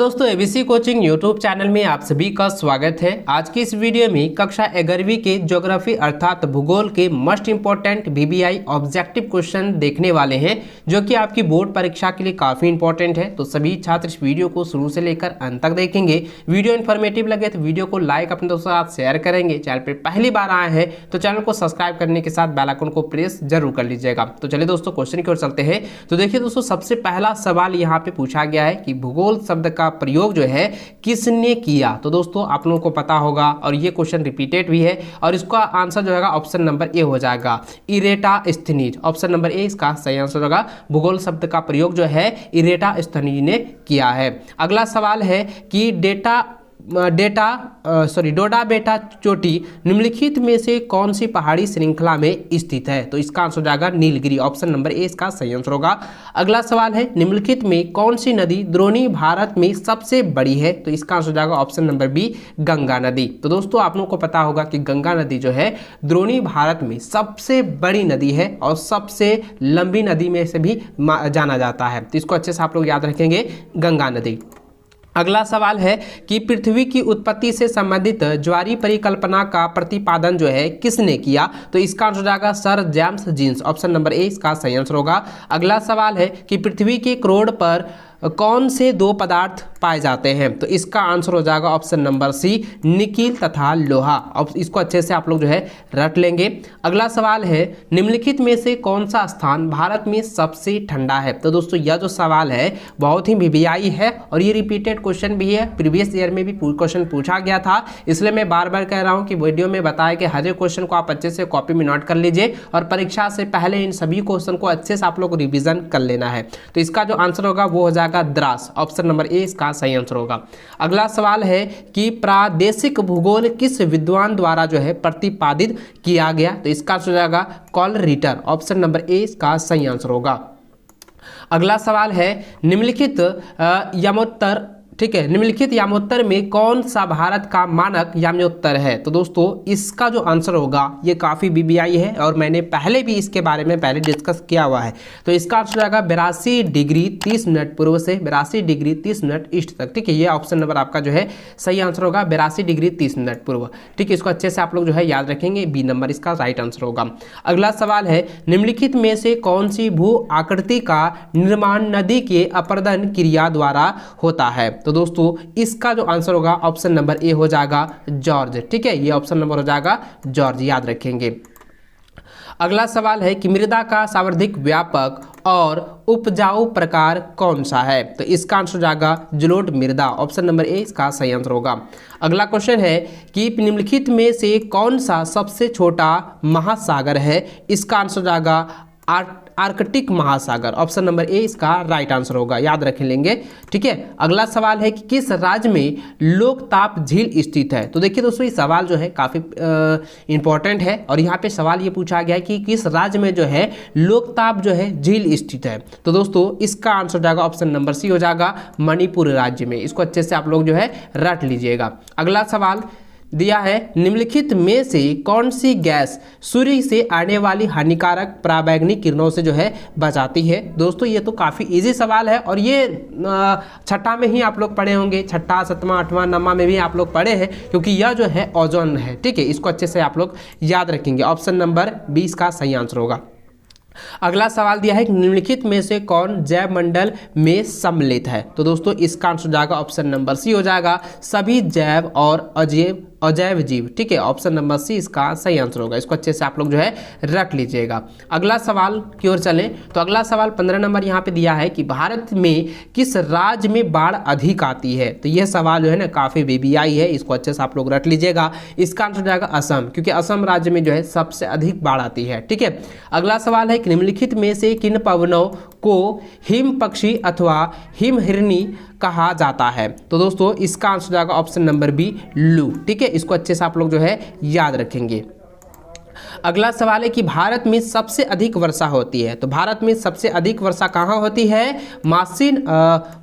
दोस्तों ABC coaching YouTube channel में आप सभी का स्वागत है। आज की इस वीडियो में कक्षा 11वीं के ज्योग्राफी अर्थात भूगोल के most important VBI objective question देखने वाले हैं, जो कि आपकी बोर्ड परीक्षा के लिए काफ़ी इंपॉर्टेंट है। तो सभी छात्र इस वीडियो को शुरू से लेकर अंत तक देखेंगे। वीडियो इन्फॉर्मेटिव लगे तो वीडियो को लाइक अपने दोस्तों के साथ शेयर करेंगे। चैनल पर पहली बार आए हैं तो चैनल को सब्सक्राइब करने के साथ बेल आइकन को प्रेस जरूर कर लीजिएगा। तो चलिए दोस्तों क्वेश्चन की ओर चलते हैं। तो देखिए दोस्तों, सबसे पहला सवाल यहाँ पे पूछा गया है कि भूगोल शब्द का प्रयोग जो है किसने किया। तो दोस्तों आप लोगों को पता होगा और ये क्वेश्चन रिपीटेड भी है और इसका आंसर जो है ऑप्शन नंबर ए हो जाएगा, इरेटास्थनीज। ऑप्शन नंबर ए इसका सही आंसर होगा। भूगोल शब्द का प्रयोग जो है इरेटास्थनीज ने किया है। अगला सवाल है कि डोडा बेटा चोटी निम्नलिखित में से कौन सी पहाड़ी श्रृंखला में स्थित है। तो इसका आंसर हो जाएगा नीलगिरी। ऑप्शन नंबर ए इसका सही आंसर होगा। अगला सवाल है निम्नलिखित में कौन सी नदी द्रोणी भारत में सबसे बड़ी है। तो इसका आंसर हो जाएगा ऑप्शन नंबर बी, गंगा नदी। तो दोस्तों आप लोगों को पता होगा कि गंगा नदी जो है द्रोणी भारत में सबसे बड़ी नदी है और सबसे लंबी नदी में से भी जाना जाता है। तो इसको अच्छे से आप लोग याद रखेंगे, गंगा नदी। अगला सवाल है कि पृथ्वी की उत्पत्ति से संबंधित ज्वारीय परिकल्पना का प्रतिपादन जो है किसने किया। तो इसका आंसर हो जाएगा sir James Jeans. Option number A इसका सही आंसर होगा। अगला सवाल है कि पृथ्वी के करोड़ पर कौन से दो पदार्थ पाए जाते हैं। तो इसका आंसर हो जाएगा ऑप्शन नंबर सी, निकिल तथा लोहा। अब इसको अच्छे से आप लोग जो है रट लेंगे। अगला सवाल है निम्नलिखित में से कौन सा स्थान भारत में सबसे ठंडा है। तो दोस्तों यह जो सवाल है बहुत ही वीबीआई है और ये रिपीटेड क्वेश्चन भी है। प्रीवियस ईयर में भी क्वेश्चन पूछा गया था, इसलिए मैं बार बार कह रहा हूँ कि वीडियो में बताया कि हर एक क्वेश्चन को आप अच्छे से कॉपी में नोट कर लीजिए और परीक्षा से पहले इन सभी क्वेश्चन को अच्छे से आप लोग रिविजन कर लेना है। तो इसका जो आंसर होगा वो हो जाएगा द्रास। ऑप्शन नंबर ए इसका सही आंसर होगा। अगला सवाल है कि प्रादेशिक भूगोल किस विद्वान द्वारा जो है प्रतिपादित किया गया। तो इसका आंसर हो जाएगा call Ritter. Option number A इसका सही आंसर होगा। अगला सवाल है निम्नलिखित यमोत्तर, ठीक है, निम्नलिखित यामोत्तर में कौन सा भारत का मानक याम्योत्तर है। तो दोस्तों इसका जो आंसर होगा ये काफ़ी वीबीआई है और मैंने पहले भी इसके बारे में डिस्कस किया हुआ है। तो इसका आंसर होगा 82 डिग्री 30 मिनट पूर्व से 82 डिग्री 30 मिनट ईस्ट तक। ठीक है, ये ऑप्शन नंबर आपका जो है सही आंसर होगा, 82 डिग्री 30 मिनट पूर्व। ठीक है, इसको अच्छे से आप लोग जो है याद रखेंगे, बी नंबर इसका राइट आंसर होगा। अगला सवाल है निम्नलिखित में से कौन सी भू आकृति का निर्माण नदी के अपरदन क्रिया द्वारा होता है। तो दोस्तों इसका जो आंसर होगा ऑप्शन नंबर ए हो जाएगा जॉर्ज। ठीक है, ये ऑप्शन नंबर हो जाएगा जॉर्ज, याद रखेंगे। अगला सवाल है कि मृदा का सर्वाधिक व्यापक और उपजाऊ प्रकार कौन सा है। तो इसका आंसर हो जाएगा जलोढ़ मृदा। ऑप्शन नंबर ए इसका सही आंसर होगा। अगला क्वेश्चन है कि निम्नलिखित में से कौन सा सबसे छोटा महासागर है। इसका आंसर हो जाएगा आर्कटिक महासागर। ऑप्शन नंबर ए इसका राइट आंसर होगा, याद रख लेंगे। ठीक है, अगला सवाल है कि किस राज्य में लोकताप झील स्थित है। तो देखिए दोस्तों ये सवाल जो है काफ़ी इंपॉर्टेंट है और यहाँ पे सवाल ये पूछा गया है कि किस राज्य में जो है लोकताप जो है झील स्थित है। तो दोस्तों इसका आंसर हो जाएगा ऑप्शन नंबर सी हो जाएगा, मणिपुर राज्य में। इसको अच्छे से आप लोग जो है रट लीजिएगा। अगला सवाल दिया है निम्नलिखित में से कौन सी गैस सूर्य से आने वाली हानिकारक पराबैंगनी किरणों से जो है बचाती है। दोस्तों ये तो काफ़ी इजी सवाल है और ये छठा में ही आप लोग पढ़े होंगे, छठा सतवां आठवां नौवां में भी आप लोग पढ़े हैं, क्योंकि यह जो है ओजोन है। ठीक है, इसको अच्छे से आप लोग याद रखेंगे। ऑप्शन नंबर 20 का सही आंसर होगा। अगला सवाल दिया है कि निम्नलिखित में से कौन जैव मंडल में सम्मिलित है। तो दोस्तों इसका आंसर हो जाएगा ऑप्शन नंबर सी हो जाएगा, सभी जैव और अजैव जीव। ठीक है, ऑप्शन नंबर सी इसका सही आंसर होगा। इसको अच्छे से आप लोग जो है रख लीजिएगा। अगला सवाल की ओर चलें तो अगला सवाल 15 नंबर यहाँ पे दिया है कि भारत में किस राज्य में बाढ़ अधिक आती है। तो यह सवाल जो है ना काफ़ी वीबीआई है, इसको अच्छे से आप लोग रट लीजिएगा। इसका आंसर हो जाएगा असम, क्योंकि असम राज्य में जो है सबसे अधिक बाढ़ आती है। ठीक है, अगला सवाल है कि निम्नलिखित में से किन पवनों को हिम पक्षी अथवा हिम हिरनी कहा जाता है। तो दोस्तों इसका आंसर हो जाएगा ऑप्शन नंबर बी, लू। ठीक है, इसको अच्छे से आप लोग जो है याद रखेंगे। अगला सवाल है कि भारत में सबसे अधिक वर्षा होती है, तो भारत में सबसे अधिक वर्षा कहाँ होती है?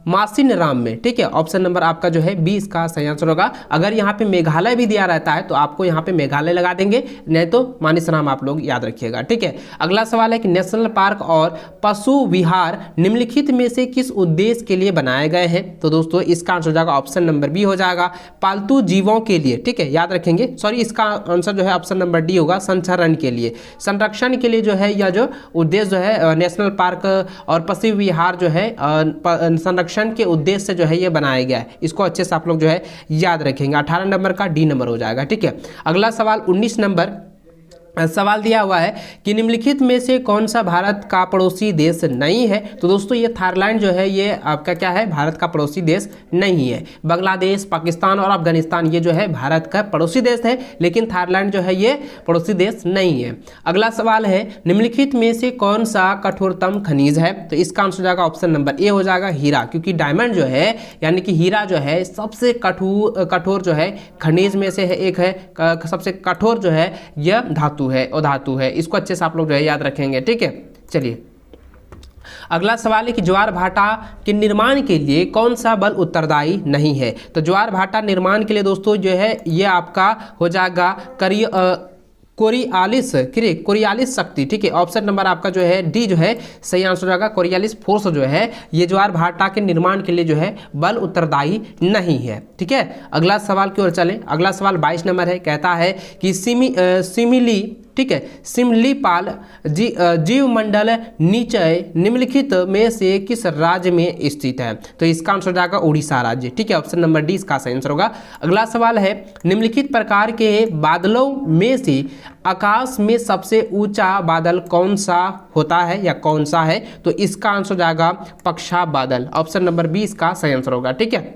मासिनराम में, ठीक है। ऑप्शन नंबर आपका जो है 20 का सही आंसर होगा। अगर यहाँ पे मेघालय भी दिया रहता है तो आपको यहाँ पे मेघालय लगा देंगे, नहीं तो मानिसराम आप लोग याद रखिएगा, ठीक है। अगला सवाल है कि नेशनल पार्क और पशु विहार निम्नलिखित में से किस उद्देश्य के लिए बनाए गए हैं? तो दोस्तों इसका आंसर हो जाएगा ऑप्शन नंबर बी हो जाएगा, पालतू जीवों के लिए, ठीक है, याद रखेंगे। सॉरी, इसका आंसर जो है ऑप्शन नंबर डी होगा, संचरण के लिए, संरक्षण के लिए जो है यह जो उद्देश्य जो है नेशनल पार्क और पशु विहार जो है संरक्षण के उद्देश्य से जो है ये बनाया गया है। इसको अच्छे से आप लोग जो है याद रखेंगे। 18 नंबर का डी नंबर हो जाएगा, ठीक है। अगला सवाल 19 नंबर सवाल दिया हुआ है कि निम्नलिखित में से कौन सा भारत का पड़ोसी देश नहीं है? तो दोस्तों ये थाईलैंड जो है ये आपका क्या है? भारत का पड़ोसी देश नहीं है। बांग्लादेश, पाकिस्तान और अफगानिस्तान ये जो है भारत का पड़ोसी देश है, लेकिन थाईलैंड जो है ये पड़ोसी देश नहीं है। अगला सवाल है निम्नलिखित में से कौन सा कठोरतम खनिज है? तो इसका आंसर हो जाएगा ऑप्शन नंबर ए हो जाएगा, हीरा, क्योंकि डायमंड जो है यानी कि हीरा जो है सबसे कठोर जो है खनिज में से है, एक है सबसे कठोर जो है यह धातु है और धातु है। इसको अच्छे से आप लोग जो है याद रखेंगे, ठीक है। चलिए अगला सवाल है कि ज्वार भाटा के निर्माण के लिए कौन सा बल उत्तरदायी नहीं है? तो ज्वार भाटा निर्माण के लिए दोस्तों जो है ये आपका हो जाएगा कोरियालिस शक्ति, ठीक है। ऑप्शन नंबर आपका जो है डी जो है सही आंसर हो जाएगा, कोरियालिस फोर्स जो है ये ज्वार भाटा के निर्माण के लिए जो है बल उत्तरदायी नहीं है, ठीक है। अगला सवाल की ओर चलें। अगला सवाल 22 नंबर है, कहता है कि सिमिली, ठीक है, सिमलीपाल जीवमंडल निचय निम्नलिखित में से किस राज्य में स्थित है? तो इसका आंसर हो जाएगा उड़ीसा राज्य, ठीक है। ऑप्शन नंबर डी इसका सही आंसर होगा। अगला सवाल है निम्नलिखित प्रकार के बादलों में से आकाश में सबसे ऊंचा बादल कौन सा होता है या कौन सा है? तो इसका आंसर हो जाएगा पक्षाब बादल। ऑप्शन नंबर बी इसका सही आंसर होगा, ठीक है।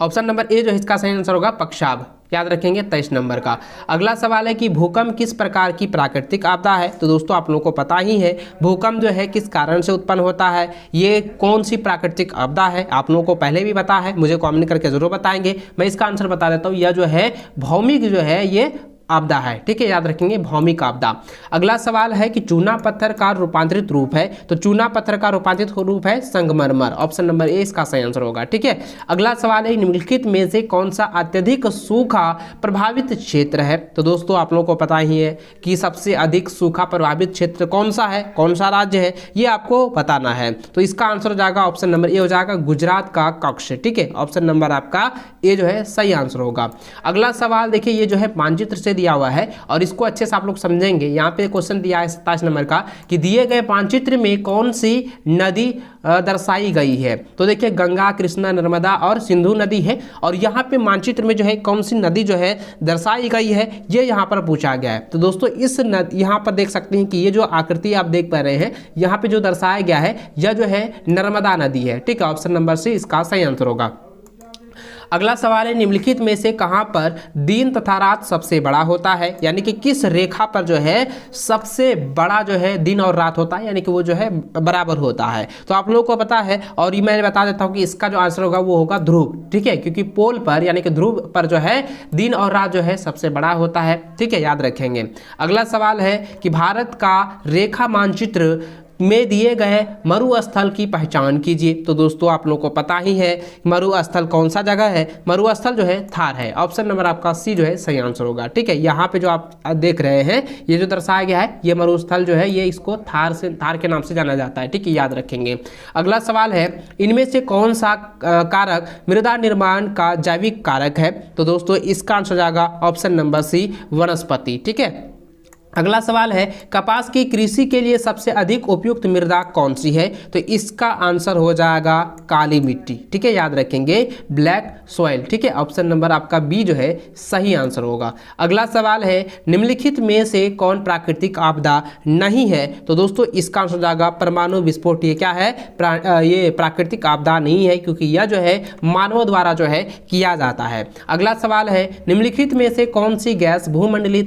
ऑप्शन नंबर ए जो है इसका सही आंसर होगा पक्षाब, याद रखेंगे 23 नंबर का। अगला सवाल है कि भूकंप किस प्रकार की प्राकृतिक आपदा है? तो दोस्तों आप लोगों को पता ही है भूकंप जो है किस कारण से उत्पन्न होता है, ये कौन सी प्राकृतिक आपदा है, आप लोगों को पहले भी पता है, मुझे कमेंट करके जरूर बताएंगे। मैं इसका आंसर बता देता हूँ, यह जो है भौमिक जो है ये आपदा है, ठीक है, याद रखेंगे भौमिक आपदा। अगला सवाल है कि चूना पत्थर का रूपांतरित रूप है? तो चूना पत्थर का रूपांतरित रूप है संगमरमर। ऑप्शन नंबर ए इसका सही आंसर होगा, ठीक है। अगला सवाल है निम्नलिखित में से कौन सा अत्यधिक सूखा प्रभावित क्षेत्र है? तो दोस्तों आप लोगों को पता ही है कि सबसे अधिक सूखा प्रभावित क्षेत्र कौन सा है, कौन सा राज्य है, ये आपको बताना है। तो इसका आंसर हो जाएगा ऑप्शन नंबर ए हो जाएगा गुजरात का कच्छ, ठीक है। ऑप्शन नंबर आपका ए जो है सही आंसर होगा। अगला सवाल देखिए ये जो है मानचित्र से दिया हुआ है और इसको अच्छे से आप लोग समझेंगे। यहाँ पे क्वेश्चन दिया है 27 नंबर का कि दिए गए मानचित्र में कौन सी नदी दर्शाई गई है? तो देखिए गंगा, कृष्णा, नर्मदा और सिंधु नदी है और यहाँ पे मानचित्र में जो है कौन सी नदी जो है दर्शाई गई है ये यहाँ पर पूछा गया है। तो दोस्तों इस यहाँ पर देख सकते हैं कि ये जो आकृति आप देख पा रहे हैं यहाँ पे जो दर्शाया गया है यह जो है नर्मदा नदी है, ठीक है। ऑप्शन नंबर सी इसका सही आंसर होगा। अगला सवाल है निम्नलिखित में से कहां पर दिन तथा रात सबसे बड़ा होता है? यानी कि किस रेखा पर जो है सबसे बड़ा जो है दिन और रात होता है, यानी कि वो जो है बराबर होता है? तो आप लोगों को पता है और ये मैं बता देता हूं कि इसका जो आंसर होगा वो होगा ध्रुव, ठीक है, क्योंकि पोल पर यानी कि ध्रुव पर जो है दिन और रात जो है सबसे बड़ा होता है, ठीक है, याद रखेंगे। अगला सवाल है कि भारत का रेखा मानचित्र में दिए गए मरुस्थल की पहचान कीजिए। तो दोस्तों आप लोगों को पता ही है मरुस्थल कौन सा जगह है, मरुस्थल जो है थार है। ऑप्शन नंबर आपका सी जो है सही आंसर होगा, ठीक है। यहाँ पे जो आप देख रहे हैं ये जो दर्शाया गया है ये मरुस्थल जो है ये इसको थार के नाम से जाना जाता है, ठीक है, याद रखेंगे। अगला सवाल है इनमें से कौन सा कारक मृदा निर्माण का जैविक कारक है? तो दोस्तों इसका आंसर हो जाएगा ऑप्शन नंबर सी वनस्पति, ठीक है। अगला सवाल है कपास की कृषि के लिए सबसे अधिक उपयुक्त मृदा कौन सी है? तो इसका आंसर हो जाएगा काली मिट्टी, ठीक है, याद रखेंगे ब्लैक सॉइल, ठीक है। ऑप्शन नंबर आपका बी जो है सही आंसर होगा। अगला सवाल है निम्नलिखित में से कौन प्राकृतिक आपदा नहीं है? तो दोस्तों इसका आंसर हो जाएगा परमाणु विस्फोट। ये क्या है? ये प्राकृतिक आपदा नहीं है क्योंकि यह जो है मानवों द्वारा जो है किया जाता है। अगला सवाल है निम्नलिखित में से कौन सी गैस भूमंडलीय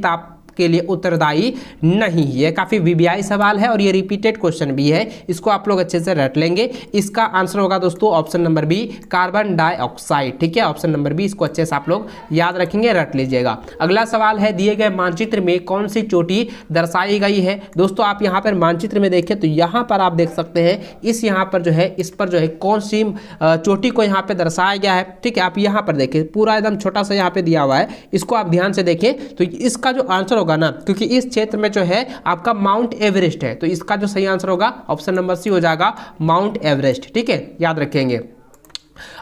के लिए उत्तरदायी नहीं। ये काफी वीवीआई सवाल है और ये रिपीटेड क्वेश्चन भी है, इसको आप लोग अच्छे से रट लेंगे। इसका आंसर होगा दोस्तों option number B, carbon dioxide. ठीक है, ऑप्शन नंबर बी, इसको अच्छे से आप लोग याद रखेंगे, रट लीजिएगा। अगला सवाल है, दिए गए मानचित्र में कौन सी चोटी दर्शाई गई है। दोस्तों आप यहाँ पर मानचित्र में देखें तो यहाँ पर आप देख सकते हैं, इस यहाँ पर जो है, इस पर जो है कौन सी चोटी को यहाँ पे दर्शाया गया है। ठीक है, आप यहाँ पर देखें, पूरा एकदम छोटा सा यहाँ पे दिया हुआ है, इसको आप ध्यान से देखें तो इसका जो आंसर होगा ना, क्योंकि इस क्षेत्र में जो है आपका माउंट एवरेस्ट है, तो इसका जो सही आंसर होगा ऑप्शन नंबर सी हो जाएगा, माउंट एवरेस्ट। ठीक है, याद रखेंगे।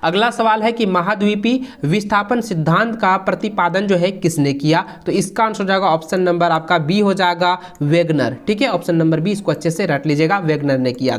अगला सवाल है कि महाद्वीपीय विस्थापन सिद्धांत का प्रतिपादन जो है किसने किया, तो इसका आंसर हो जाएगा ऑप्शन नंबर आपका बी हो जाएगा, वेगनर। ठीक है, ऑप्शन नंबर बी, इसको अच्छे से रट लीजिएगा, वेगनर ने किया।